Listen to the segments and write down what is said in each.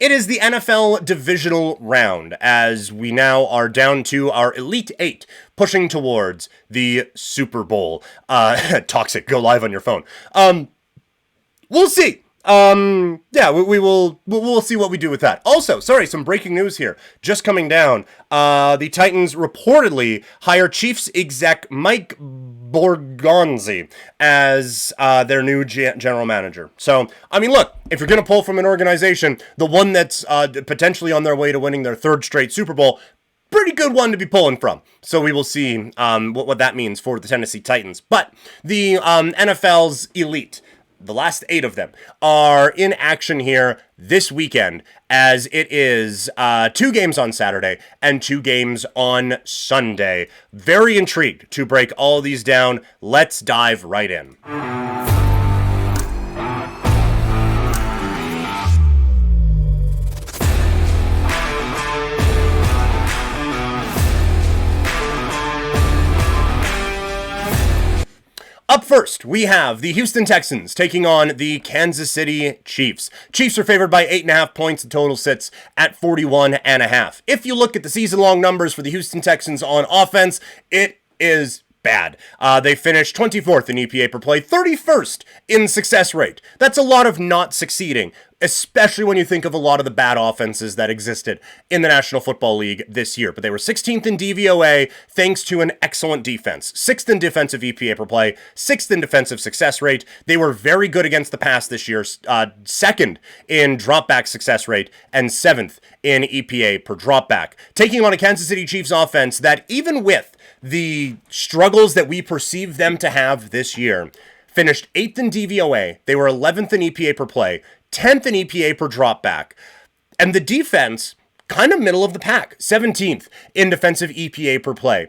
It is the NFL Divisional Round, as we now are down to our Elite Eight, pushing towards the Super Bowl. Toxic, go live on your phone. We'll see. Yeah, we'll see what we do with that. Also, sorry, some breaking news here. Just coming down, the Titans reportedly hire Chiefs exec Mike Borgonzi as their new general manager. So, I mean, look, if you're going to pull from an organization, the one that's potentially on their way to winning their third straight Super Bowl, pretty good one to be pulling from. So we will see what that means for the Tennessee Titans. But the NFL's elite, the last 8 of them, are in action here this weekend, as it is 2 games on Saturday and 2 games on Sunday. Very intrigued to break all of these down. Let's dive right in. Up first, we have the Houston Texans taking on the Kansas City Chiefs. Chiefs are favored by 8.5 points. The total sits at 41.5. If you look at the season-long numbers for the Houston Texans on offense, it is bad. They finished 24th in EPA per play, 31st in success rate. That's a lot of not succeeding, especially when you think of a lot of the bad offenses that existed in the National Football League this year. But they were 16th in DVOA thanks to an excellent defense. 6th in defensive EPA per play, 6th in defensive success rate. They were very good against the pass this year, 2nd in dropback success rate, and 7th in EPA per dropback. Taking on a Kansas City Chiefs offense that, even with the struggles that we perceive them to have this year, finished 8th in DVOA. They were 11th in EPA per play, 10th in EPA per dropback. And the defense, kind of middle of the pack, 17th in defensive EPA per play.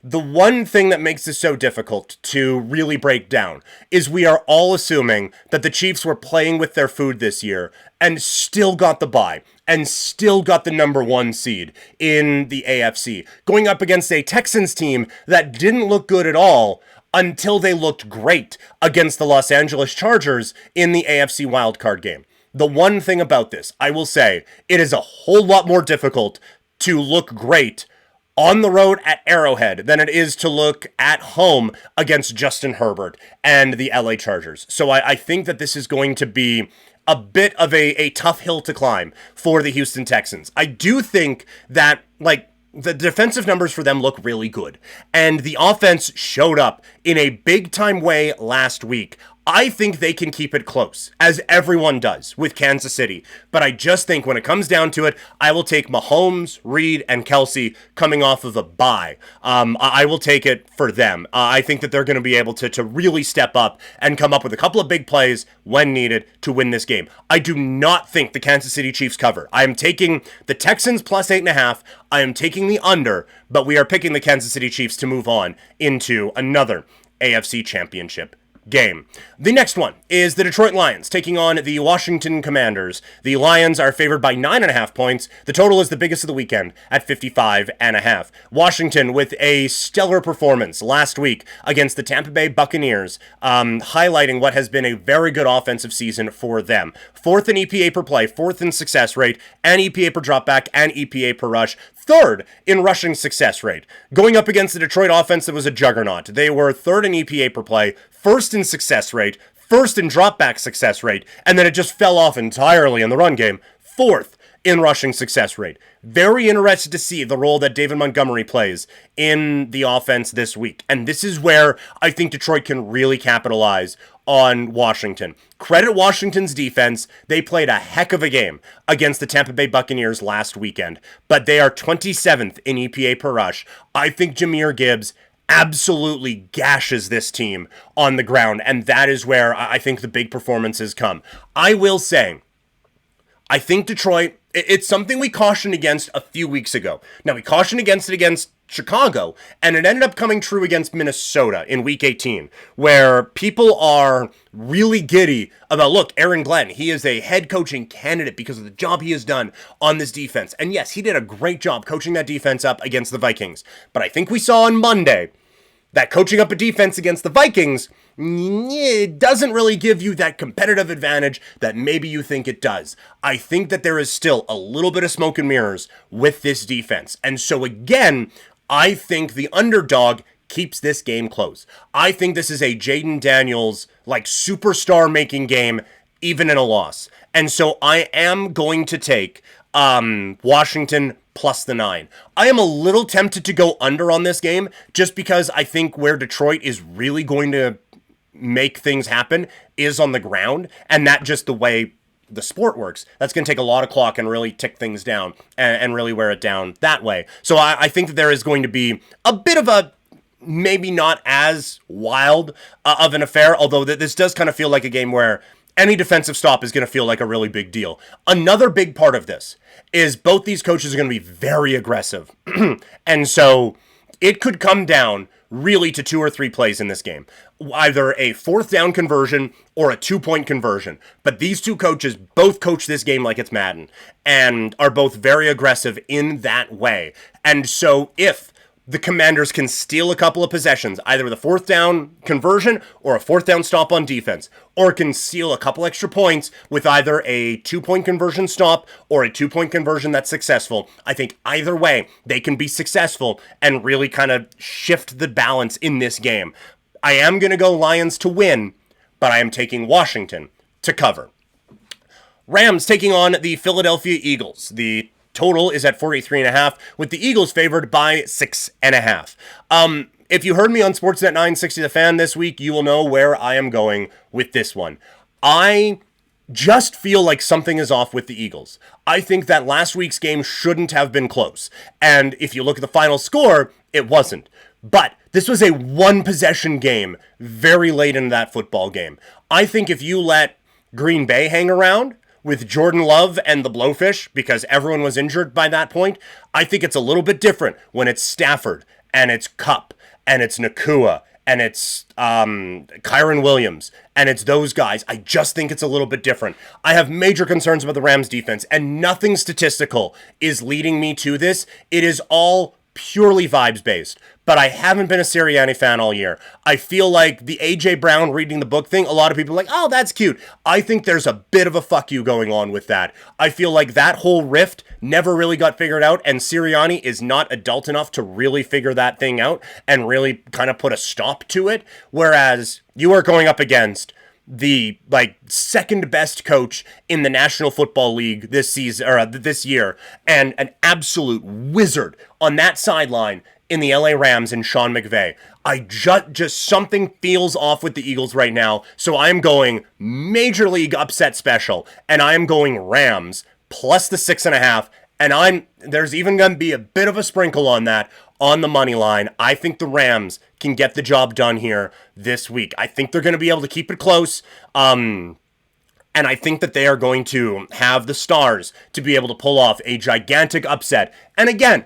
The one thing that makes this so difficult to really break down is we are all assuming that the Chiefs were playing with their food this year and still got the bye and still got the number 1 seed in the AFC, going up against a Texans team that didn't look good at all until they looked great against the Los Angeles Chargers in the AFC wildcard game. The one thing about this, I will say, it is a whole lot more difficult to look great on the road at Arrowhead than it is to look at home against Justin Herbert and the LA Chargers. So I think that this is going to be a bit of a tough hill to climb for the Houston Texans. I do think that, the defensive numbers for them look really good, and the offense showed up in a big-time way last week. I think they can keep it close, as everyone does with Kansas City. But I just think when it comes down to it, I will take Mahomes, Reed, and Kelsey coming off of a bye. I will take it for them. I think that they're going to be able to really step up and come up with a couple of big plays when needed to win this game. I do not think the Kansas City Chiefs cover. I am taking the Texans plus 8.5. I am taking the under, but we are picking the Kansas City Chiefs to move on into another AFC Championship game. The next one is the Detroit Lions taking on the Washington Commanders. The Lions are favored by 9.5 points. The total is the biggest of the weekend at 55.5. Washington with a stellar performance last week against the Tampa Bay Buccaneers, highlighting what has been a very good offensive season for them. 4th in EPA per play, 4th in success rate, and EPA per dropback, and EPA per rush. 3rd in rushing success rate. Going up against the Detroit offense that was a juggernaut. They were 3rd in EPA per play, 1st in success rate, 1st in dropback success rate, and then it just fell off entirely in the run game. 4th in rushing success rate. Very interested to see the role that David Montgomery plays in the offense this week. And this is where I think Detroit can really capitalize on Washington. Credit Washington's defense. They played a heck of a game against the Tampa Bay Buccaneers last weekend, but they are 27th in EPA per rush. I think Jahmyr Gibbs absolutely gashes this team on the ground, and that is where I think the big performances come. I will say, I think Detroit, it's something we cautioned against a few weeks ago. Now, we cautioned against it against Chicago, and it ended up coming true against Minnesota in Week 18, where people are really giddy about, look, Aaron Glenn, he is a head coaching candidate because of the job he has done on this defense. And yes, he did a great job coaching that defense up against the Vikings. But I think we saw on Monday that coaching up a defense against the Vikings it doesn't really give you that competitive advantage that maybe you think it does. I think that there is still a little bit of smoke and mirrors with this defense. And so again, I think the underdog keeps this game close. I think this is a Jaden Daniels, like, superstar making game, even in a loss. And so I am going to take Washington plus the 9. I am a little tempted to go under on this game just because I think where Detroit is really going to make things happen is on the ground, and not just the way the sport works. That's going to take a lot of clock and really tick things down and really wear it down that way. So I think that there is going to be a bit of a maybe not as wild of an affair, although this does kind of feel like a game where any defensive stop is going to feel like a really big deal. Another big part of this is both these coaches are going to be very aggressive. And so it could come down really to 2 or 3 plays in this game. Either a 4th down conversion or a 2-point conversion. But these two coaches both coach this game like it's Madden and are both very aggressive in that way. And so if the Commanders can steal a couple of possessions, either with a 4th down conversion or a 4th down stop on defense, or can steal a couple extra points with either a 2-point conversion stop or a 2-point conversion that's successful. I think either way, they can be successful and really kind of shift the balance in this game. I am going to go Lions to win, but I am taking Washington to cover. Rams taking on the Philadelphia Eagles. The total is at 43.5, with the Eagles favored by 6.5. If you heard me on Sportsnet 960 The Fan this week, you will know where I am going with this one. I just feel like something is off with the Eagles. I think that last week's game shouldn't have been close. And if you look at the final score, it wasn't. But this was a 1-possession game very late in that football game. I think if you let Green Bay hang around with Jordan Love and the Blowfish, because everyone was injured by that point, I think it's a little bit different when it's Stafford, and it's Kupp, and it's Nakua, and it's Kyron Williams, and it's those guys. I just think it's a little bit different. I have major concerns about the Rams defense, and nothing statistical is leading me to this. It is all purely vibes-based. But I haven't been a Sirianni fan all year. I feel like the A.J. Brown reading the book thing, a lot of people are like, oh, that's cute. I think there's a bit of a fuck you going on with that. I feel like that whole rift never really got figured out, and Sirianni is not adult enough to really figure that thing out and really kind of put a stop to it. Whereas you are going up against the second best coach in the National Football League this season or this year, and an absolute wizard on that sideline in the LA Rams and Sean McVay. I just something feels off with the Eagles right now, so I'm going Major League upset special, and I'm going Rams plus the 6.5, and there's even going to be a bit of a sprinkle on that on the money line. I think the Rams can get the job done here this week. I think they're going to be able to keep it close, and I think that they are going to have the stars to be able to pull off a gigantic upset. And again,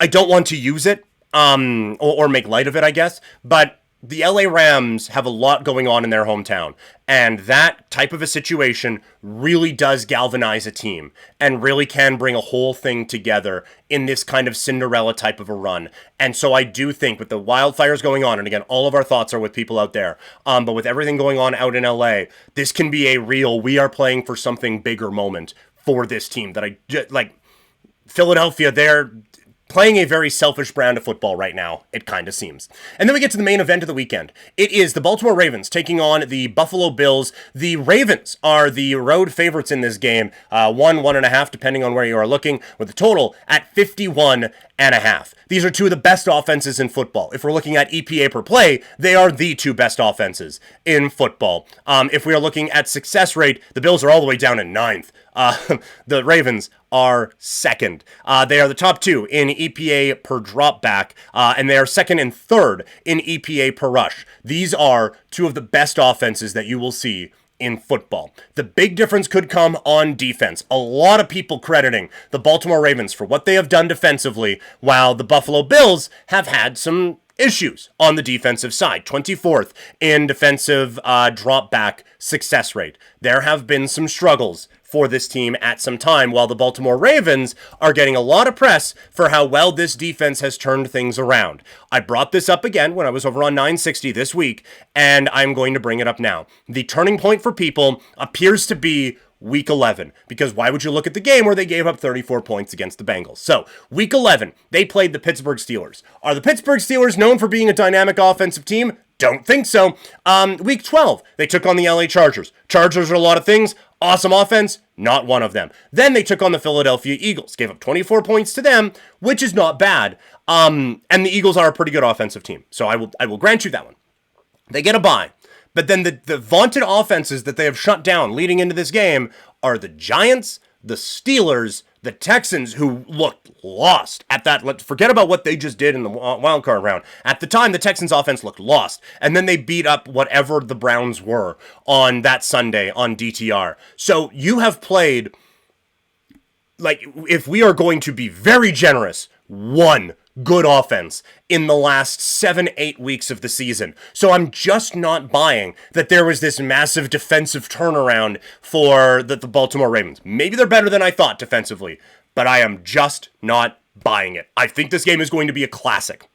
I don't want to use it, or make light of it, I guess, but the LA Rams have a lot going on in their hometown, and that type of a situation really does galvanize a team and really can bring a whole thing together in this kind of Cinderella type of a run. And so I do think with the wildfires going on, and again, all of our thoughts are with people out there, but with everything going on out in LA, this can be a real, we are playing for something bigger moment for this team that Philadelphia, they're playing a very selfish brand of football right now, it kind of seems. And then we get to the main event of the weekend. It is the Baltimore Ravens taking on the Buffalo Bills. The Ravens are the road favorites in this game, 1.5, depending on where you are looking, with the total at 51.5. These are two of the best offenses in football. If we're looking at EPA per play, they are the two best offenses in football. If we are looking at success rate, the Bills are all the way down in 9th. The Ravens are second. They are the top two in EPA per drop back, and they are second and third in EPA per rush. These are two of the best offenses that you will see in football. The big difference could come on defense. A lot of people crediting the Baltimore Ravens for what they have done defensively, while the Buffalo Bills have had some issues on the defensive side. 24th in defensive drop back success rate. There have been some struggles for this team at some time, while the Baltimore Ravens are getting a lot of press for how well this defense has turned things around. I brought this up again when I was over on 960 this week, and I'm going to bring it up now. The turning point for people appears to be Week 11, because why would you look at the game where they gave up 34 points against the Bengals? So, Week 11, they played the Pittsburgh Steelers. Are the Pittsburgh Steelers known for being a dynamic offensive team? Don't think so. Week 12, they took on the LA Chargers. Chargers are a lot of things. Awesome offense, not one of them. Then they took on the Philadelphia Eagles, gave up 24 points to them, which is not bad. And the Eagles are a pretty good offensive team, so I will grant you that one. They get a bye. But then the vaunted offenses that they have shut down leading into this game are the Giants, the Steelers, the Texans, who looked lost at that. Forget about what they just did in the wild card round. At the time, the Texans offense looked lost. And then they beat up whatever the Browns were on that Sunday on DTR. So you have played, like, if we are going to be very generous, one good offense in the last 7-8 weeks of the season. So I'm just not buying that there was this massive defensive turnaround for the Baltimore Ravens. Maybe they're better than I thought defensively, but I am just not buying it. I think this game is going to be a classic.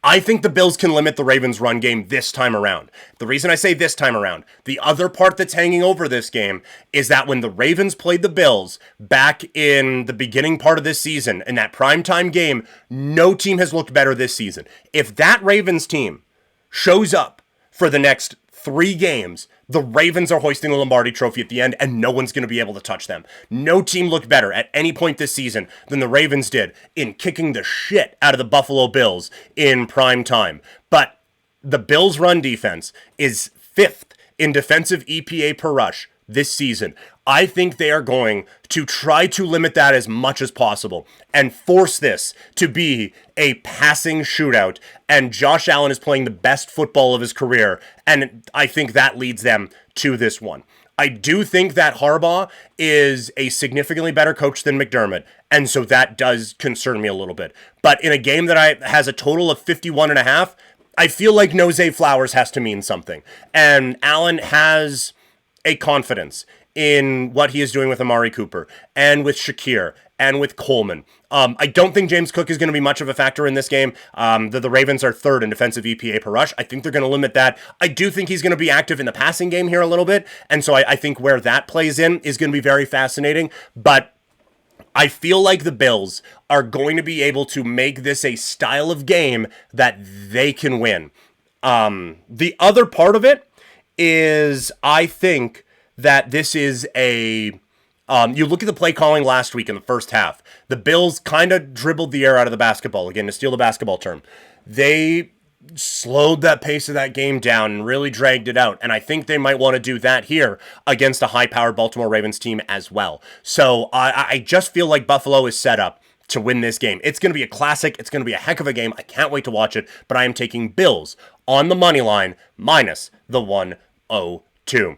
I think the Bills can limit the Ravens' run game this time around. The reason I say this time around, the other part that's hanging over this game is that when the Ravens played the Bills back in the beginning part of this season, in that primetime game, no team has looked better this season. If that Ravens team shows up for the next 3 games, the Ravens are hoisting the Lombardi Trophy at the end, and no one's going to be able to touch them. No team looked better at any point this season than the Ravens did in kicking the shit out of the Buffalo Bills in prime time. But the Bills' run defense is 5th in defensive EPA per rush this season. I think they are going to try to limit that as much as possible and force this to be a passing shootout. And Josh Allen is playing the best football of his career, and I think that leads them to this one. I do think that Harbaugh is a significantly better coach than McDermott, and so that does concern me a little bit. But in a game that has a total of 51.5, I feel like Nose Flowers has to mean something. And Allen has a confidence in what he is doing with Amari Cooper and with Shakir and with Coleman. I don't think James Cook is going to be much of a factor in this game. The Ravens are 3rd in defensive EPA per rush. I think they're going to limit that. I do think he's going to be active in the passing game here a little bit, and so I think where that plays in is going to be very fascinating. But I feel like the Bills are going to be able to make this a style of game that they can win. The other part of it is I think that this is a... you look at the play calling last week in the first half. The Bills kind of dribbled the air out of the basketball, again, to steal the basketball term. They slowed that pace of that game down and really dragged it out. And I think they might want to do that here against a high-powered Baltimore Ravens team as well. So I just feel like Buffalo is set up to win this game. It's going to be a classic. It's going to be a heck of a game. I can't wait to watch it. But I am taking Bills on the money line minus the 102.